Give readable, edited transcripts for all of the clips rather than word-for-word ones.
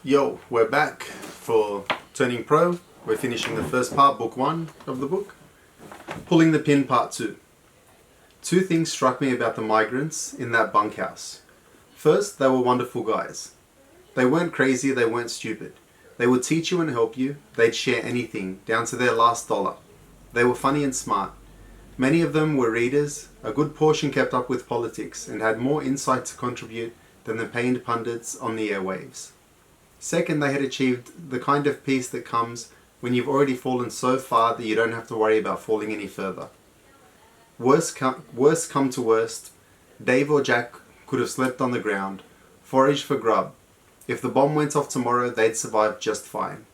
Yo, we're back for Turning Pro. We're finishing the first part, book 1 of the book. Pulling the Pin, part 2. Two things struck me about the migrants in that bunkhouse. First, they were wonderful guys. They weren't crazy, they weren't stupid. They would teach you and help you. They'd share anything, down to their last dollar. They were funny and smart. Many of them were readers. A good portion kept up with politics and had more insight to contribute than the paid pundits on the airwaves. Second, they had achieved the kind of peace that comes when you've already fallen so far that you don't have to worry about falling any further. Worst come to worst, Dave or Jack could have slept on the ground, foraged for grub. If the bomb went off tomorrow, they'd survive just fine.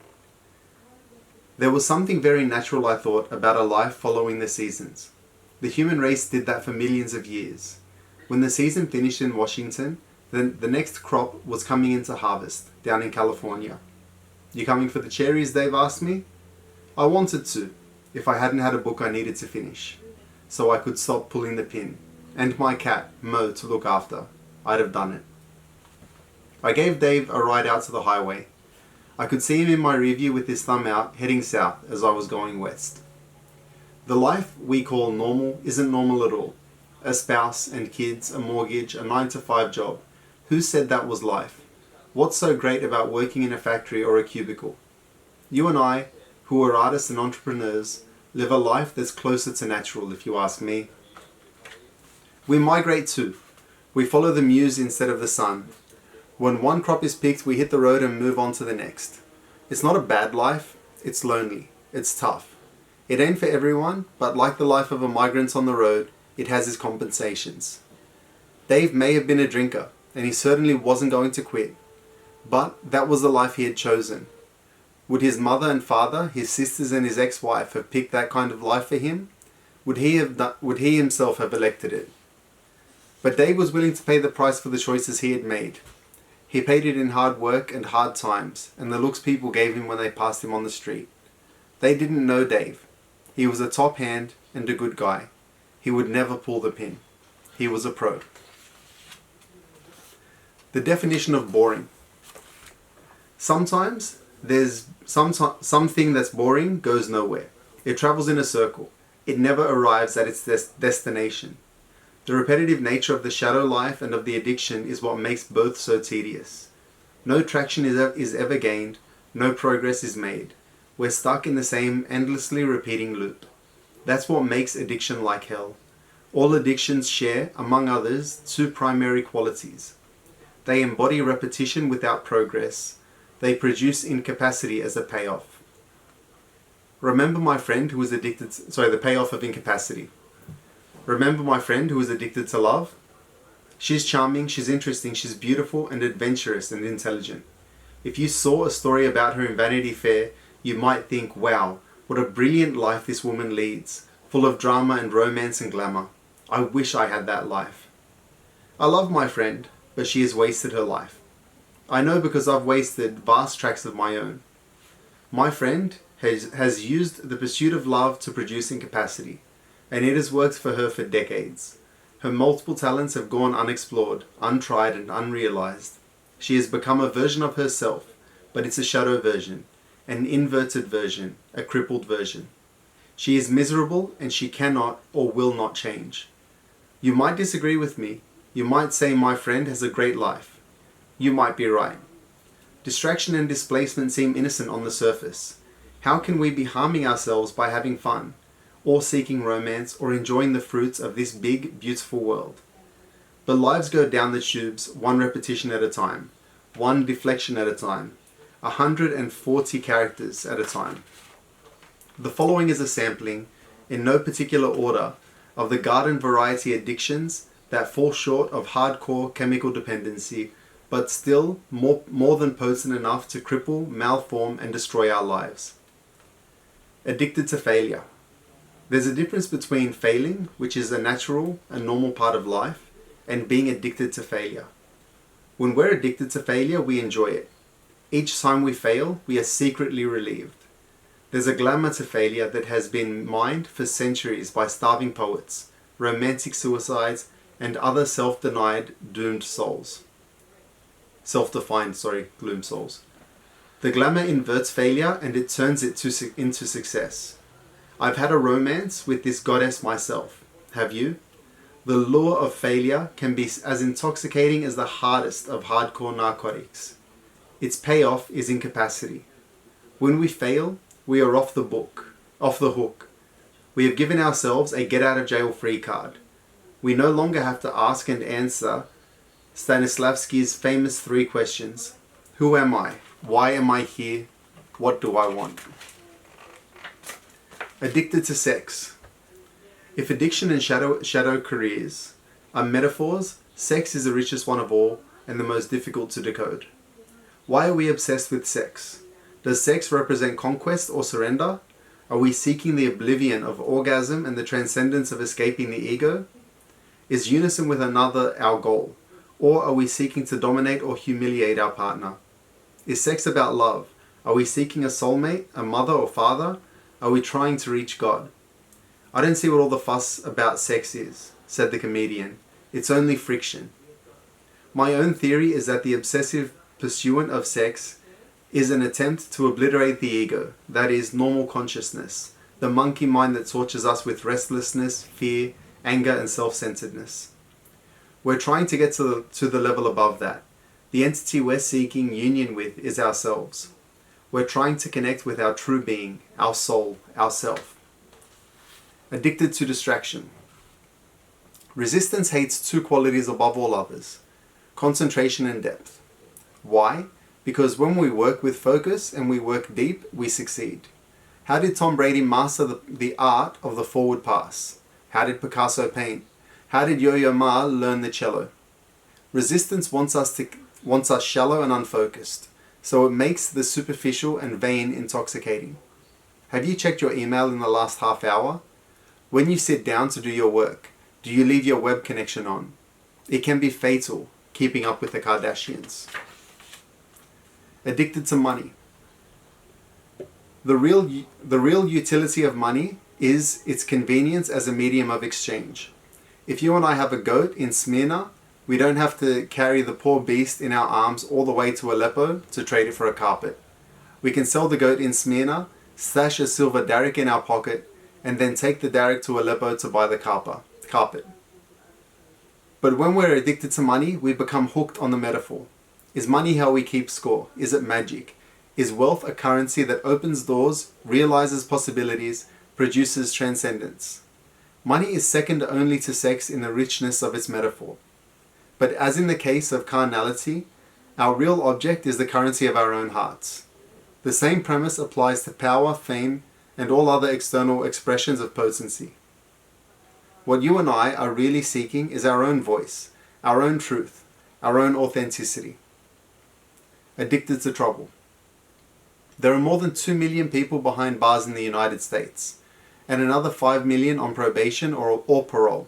There was something very natural, I thought, about a life following the seasons. The human race did that for millions of years. When the season finished in Washington, then the next crop was coming into harvest down in California. You coming for the cherries, Dave asked me. I wanted to, if I hadn't had a book I needed to finish, so I could stop pulling the pin, and my cat, Mo, to look after. I'd have done it. I gave Dave a ride out to the highway. I could see him in my rearview with his thumb out, heading south as I was going west. The life we call normal isn't normal at all. A spouse and kids, a mortgage, a 9-to-5 job. Who said that was life? What's so great about working in a factory or a cubicle? You and I, who are artists and entrepreneurs, live a life that's closer to natural, if you ask me. We migrate too. We follow the muse instead of the sun. When one crop is picked, we hit the road and move on to the next. It's not a bad life, it's lonely, it's tough. It ain't for everyone, but like the life of a migrant on the road, it has its compensations. Dave may have been a drinker, and he certainly wasn't going to quit. But that was the life he had chosen. Would his mother and father, his sisters and his ex-wife have picked that kind of life for him? Would he himself have elected it? But Dave was willing to pay the price for the choices he had made. He paid it in hard work and hard times, and the looks people gave him when they passed him on the street. They didn't know Dave. He was a top hand and a good guy. He would never pull the pin. He was a pro. The definition of boring. Sometimes there's something that's boring goes nowhere. It travels in a circle. It never arrives at its destination. The repetitive nature of the shadow life and of the addiction is what makes both so tedious. No traction is ever gained, no progress is made. We're stuck in the same endlessly repeating loop. That's what makes addiction like hell. All addictions share, among others, two primary qualities. They embody repetition without progress. They produce incapacity as a payoff. Remember my friend who was the payoff of incapacity. Remember my friend who was addicted to love? She's charming, she's interesting, she's beautiful and adventurous and intelligent. If you saw a story about her in Vanity Fair, you might think, wow, what a brilliant life this woman leads, full of drama and romance and glamour. I wish I had that life. I love my friend, but she has wasted her life. I know because I've wasted vast tracts of my own. My friend has used the pursuit of love to produce incapacity, and it has worked for her for decades. Her multiple talents have gone unexplored, untried and unrealized. She has become a version of herself, but it's a shadow version, an inverted version, a crippled version. She is miserable and she cannot or will not change. You might disagree with me. You might say my friend has a great life. You might be right. Distraction and displacement seem innocent on the surface. How can we be harming ourselves by having fun, or seeking romance, or enjoying the fruits of this big, beautiful world? But lives go down the tubes one repetition at a time, one deflection at a time, 140 characters at a time. The following is a sampling, in no particular order, of the garden variety addictions that fall short of hardcore chemical dependency, but still more than potent enough to cripple, malform, and destroy our lives. Addicted to failure. There's a difference between failing, which is a natural and normal part of life, and being addicted to failure. When we're addicted to failure, we enjoy it. Each time we fail, we are secretly relieved. There's a glamour to failure that has been mined for centuries by starving poets, romantic suicides, and other self-defined doomed souls. The glamour inverts failure and it turns it into success. I've had a romance with this goddess myself. Have you? The lure of failure can be as intoxicating as the hardest of hardcore narcotics. Its payoff is incapacity. When we fail, we are off the hook. We have given ourselves a get-out-of-jail-free card. We no longer have to ask and answer Stanislavski's famous 3 questions. Who am I? Why am I here? What do I want? Addicted to sex. If addiction and shadow careers are metaphors, sex is the richest one of all and the most difficult to decode. Why are we obsessed with sex? Does sex represent conquest or surrender? Are we seeking the oblivion of orgasm and the transcendence of escaping the ego? Is unison with another our goal? Or are we seeking to dominate or humiliate our partner? Is sex about love? Are we seeking a soulmate, a mother or father? Are we trying to reach God? I don't see what all the fuss about sex is, said the comedian. It's only friction. My own theory is that the obsessive pursuit of sex is an attempt to obliterate the ego, that is, normal consciousness, the monkey mind that tortures us with restlessness, fear, anger, and self-centeredness. We're trying to get to the level above that. The entity we're seeking union with is ourselves. We're trying to connect with our true being, our soul, our self. Addicted to distraction. Resistance hates 2 qualities above all others: concentration and depth. Why? Because when we work with focus and we work deep, we succeed. How did Tom Brady master the art of the forward pass? How did Picasso paint? How did Yo-Yo Ma learn the cello? Resistance wants us shallow and unfocused, so it makes the superficial and vain intoxicating. Have you checked your email in the last half hour? When you sit down to do your work, do you leave your web connection on? It can be fatal, keeping up with the Kardashians. Addicted to money. The real utility of money is its convenience as a medium of exchange. If you and I have a goat in Smyrna, we don't have to carry the poor beast in our arms all the way to Aleppo to trade it for a carpet. We can sell the goat in Smyrna, stash a silver derrick in our pocket, and then take the derrick to Aleppo to buy the carpet. But when we're addicted to money, we become hooked on the metaphor. Is money how we keep score? Is it magic? Is wealth a currency that opens doors, realizes possibilities, produces transcendence? Money is second only to sex in the richness of its metaphor. But as in the case of carnality, our real object is the currency of our own hearts. The same premise applies to power, fame, and all other external expressions of potency. What you and I are really seeking is our own voice, our own truth, our own authenticity. Addicted to trouble. There are more than 2 million people behind bars in the United States, and another 5 million on probation or parole.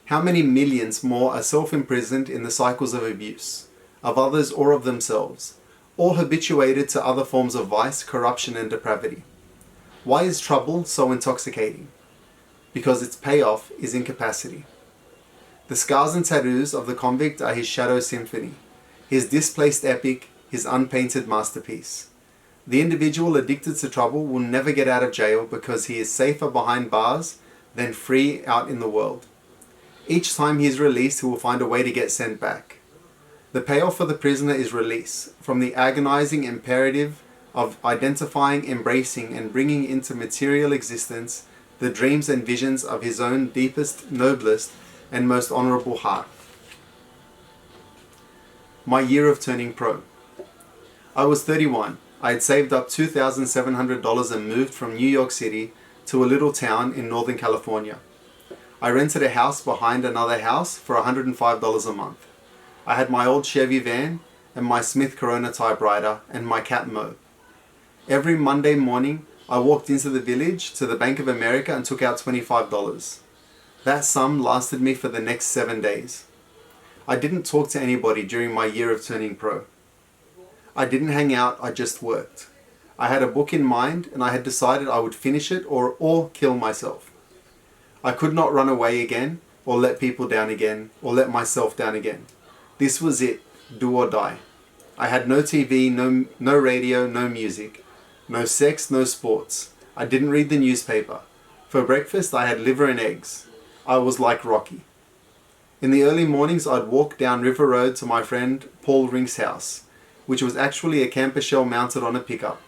How many millions more are self-imprisoned in the cycles of abuse, of others or of themselves, or habituated to other forms of vice, corruption, and depravity? Why is trouble so intoxicating? Because its payoff is incapacity. The scars and tattoos of the convict are his shadow symphony, his displaced epic, his unpainted masterpiece. The individual addicted to trouble will never get out of jail because he is safer behind bars than free out in the world. Each time he is released, he will find a way to get sent back. The payoff for the prisoner is release from the agonizing imperative of identifying, embracing, and bringing into material existence the dreams and visions of his own deepest, noblest, and most honorable heart. My year of turning pro. I was 31. I had saved up $2,700 and moved from New York City to a little town in Northern California. I rented a house behind another house for $105 a month. I had my old Chevy van and my Smith Corona typewriter and my cat Mo. Every Monday morning, I walked into the village to the Bank of America and took out $25. That sum lasted me for the next 7 days. I didn't talk to anybody during my year of turning pro. I didn't hang out, I just worked. I had a book in mind and I had decided I would finish it or kill myself. I could not run away again, or let people down again, or let myself down again. This was it, do or die. I had no TV, no radio, no music. No sex, no sports. I didn't read the newspaper. For breakfast, I had liver and eggs. I was like Rocky. In the early mornings, I'd walk down River Road to my friend Paul Rink's house, which was actually a camper shell mounted on a pickup.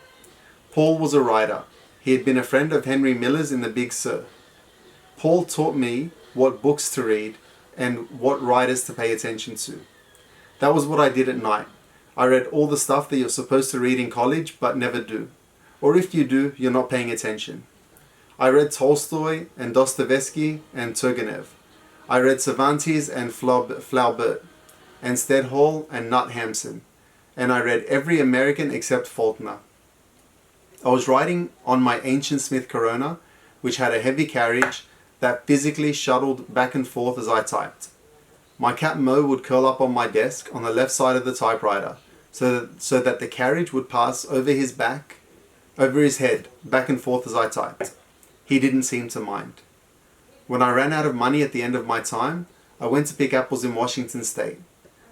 Paul was a writer. He had been a friend of Henry Miller's in the Big Sur. Paul taught me what books to read and what writers to pay attention to. That was what I did at night. I read all the stuff that you're supposed to read in college but never do. Or if you do, you're not paying attention. I read Tolstoy and Dostoevsky and Turgenev. I read Cervantes and Flaubert and Stendhal and Nut Hampson. And I read every American except Faulkner. I was riding on my ancient Smith Corona, which had a heavy carriage that physically shuttled back and forth as I typed. My cat Mo would curl up on my desk on the left side of the typewriter so that the carriage would pass over his head, back and forth as I typed. He didn't seem to mind. When I ran out of money at the end of my time, I went to pick apples in Washington State.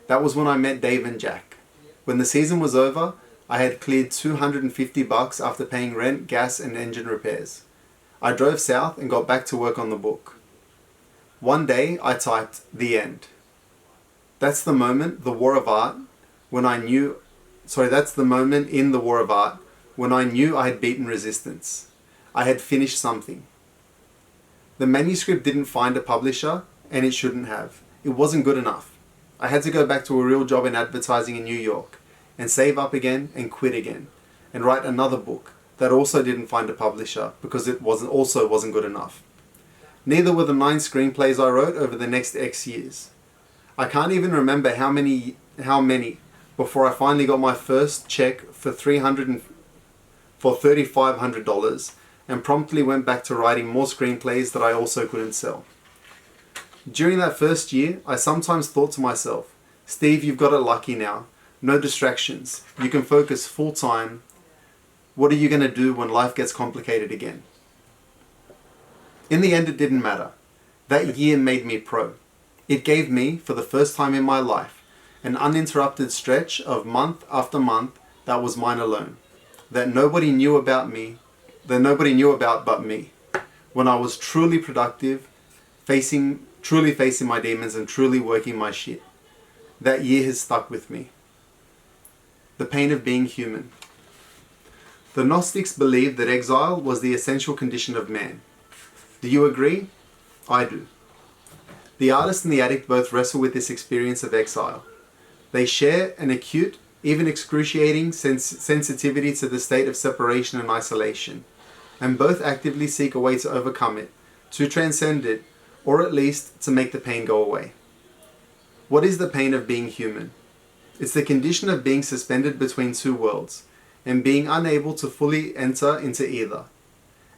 That was when I met Dave and Jack. When the season was over, I had cleared $250 after paying rent, gas, and engine repairs. I drove south and got back to work on the book. One day, I typed, "The end." That's the moment in the War of Art when I knew I had beaten resistance. I had finished something. The manuscript didn't find a publisher, and it shouldn't have. It wasn't good enough. I had to go back to a real job in advertising in New York, and save up again and quit again, and write another book that also didn't find a publisher because it wasn't good enough. Neither were the 9 screenplays I wrote over the next X years. I can't even remember how many before I finally got my first check for $3,500 and promptly went back to writing more screenplays that I also couldn't sell. During that first year, I sometimes thought to myself, "Steve, you've got it lucky now. No distractions. You can focus full time. What are you going to do when life gets complicated again?" In the end, it didn't matter. That year made me pro. It gave me, for the first time in my life, an uninterrupted stretch of month after month that was mine alone. That nobody knew about but me. When I was truly productive, truly facing my demons and truly working my shit. That year has stuck with me. The pain of being human. The Gnostics believed that exile was the essential condition of man. Do you agree? I do. The artist and the addict both wrestle with this experience of exile. They share an acute, even excruciating sensitivity to the state of separation and isolation, and both actively seek a way to overcome it, to transcend it, or at least to make the pain go away. What is the pain of being human? It's the condition of being suspended between two worlds, and being unable to fully enter into either.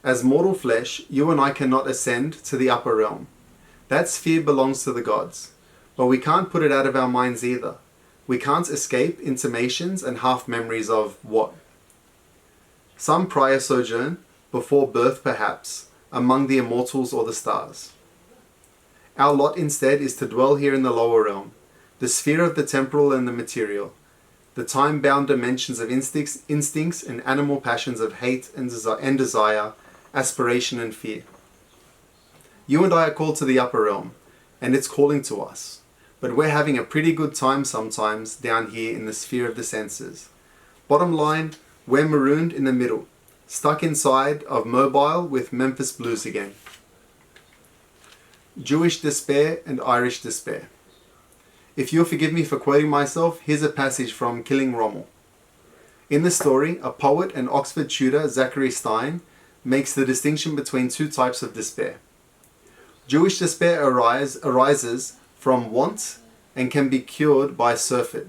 As mortal flesh, you and I cannot ascend to the upper realm. That sphere belongs to the gods, but we can't put it out of our minds either. We can't escape intimations and half memories of what? Some prior sojourn, before birth perhaps, among the immortals or the stars. Our lot instead is to dwell here in the lower realm, the sphere of the temporal and the material, the time-bound dimensions of instincts and animal passions of hate and desire, aspiration and fear. You and I are called to the upper realm, and it's calling to us. But we're having a pretty good time sometimes down here in the sphere of the senses. Bottom line, we're marooned in the middle, stuck inside of Mobile with Memphis Blues again. Jewish despair and Irish despair. If you'll forgive me for quoting myself, here's a passage from Killing Rommel. In the story, a poet and Oxford tutor, Zachary Stein, makes the distinction between two types of despair. Jewish despair arises from want and can be cured by surfeit.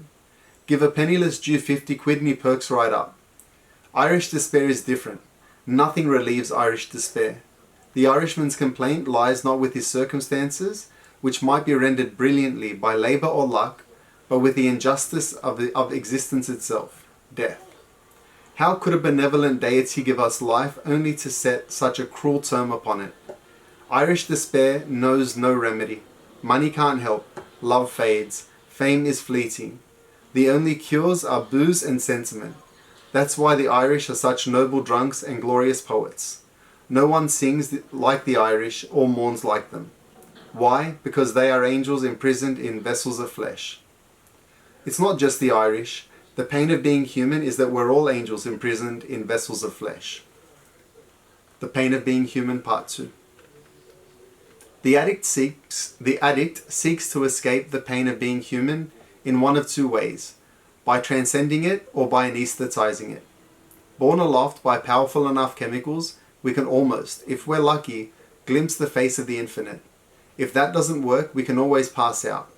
Give a penniless Jew 50 quid and he perks right up. Irish despair is different. Nothing relieves Irish despair. The Irishman's complaint lies not with his circumstances, which might be rendered brilliantly by labour or luck, but with the injustice of existence itself, death. How could a benevolent deity give us life only to set such a cruel term upon it? Irish despair knows no remedy. Money can't help. Love fades. Fame is fleeting. The only cures are booze and sentiment. That's why the Irish are such noble drunks and glorious poets. No one sings like the Irish or mourns like them. Why? Because they are angels imprisoned in vessels of flesh. It's not just the Irish. The pain of being human is that we're all angels imprisoned in vessels of flesh. The Pain of Being Human, Part 2. The addict seeks to escape the pain of being human in one of two ways, by transcending it or by anesthetizing it. Borne aloft by powerful enough chemicals, we can almost, if we're lucky, glimpse the face of the infinite. If that doesn't work, we can always pass out.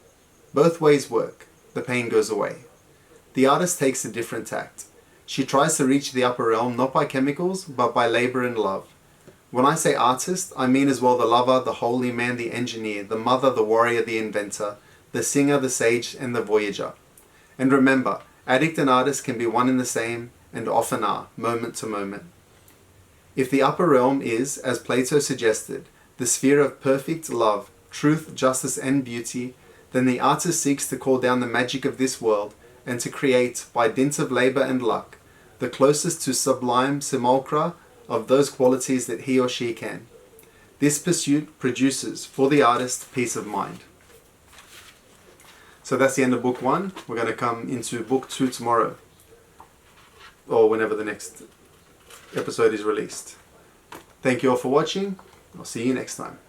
Both ways work. The pain goes away. The artist takes a different tact. She tries to reach the upper realm not by chemicals, but by labor and love. When I say artist, I mean as well the lover, the holy man, the engineer, the mother, the warrior, the inventor, the singer, the sage, and the voyager. And remember, addict and artist can be one and the same, and often are, moment to moment. If the upper realm is, as Plato suggested, the sphere of perfect love, truth, justice, and beauty, then the artist seeks to call down the magic of this world and to create, by dint of labor and luck, the closest to sublime simulacra of those qualities that he or she can. This pursuit produces, for the artist, peace of mind. So that's the end of book 1. We're going to come into book 2 tomorrow, or whenever the next episode is released. Thank you all for watching. I'll see you next time.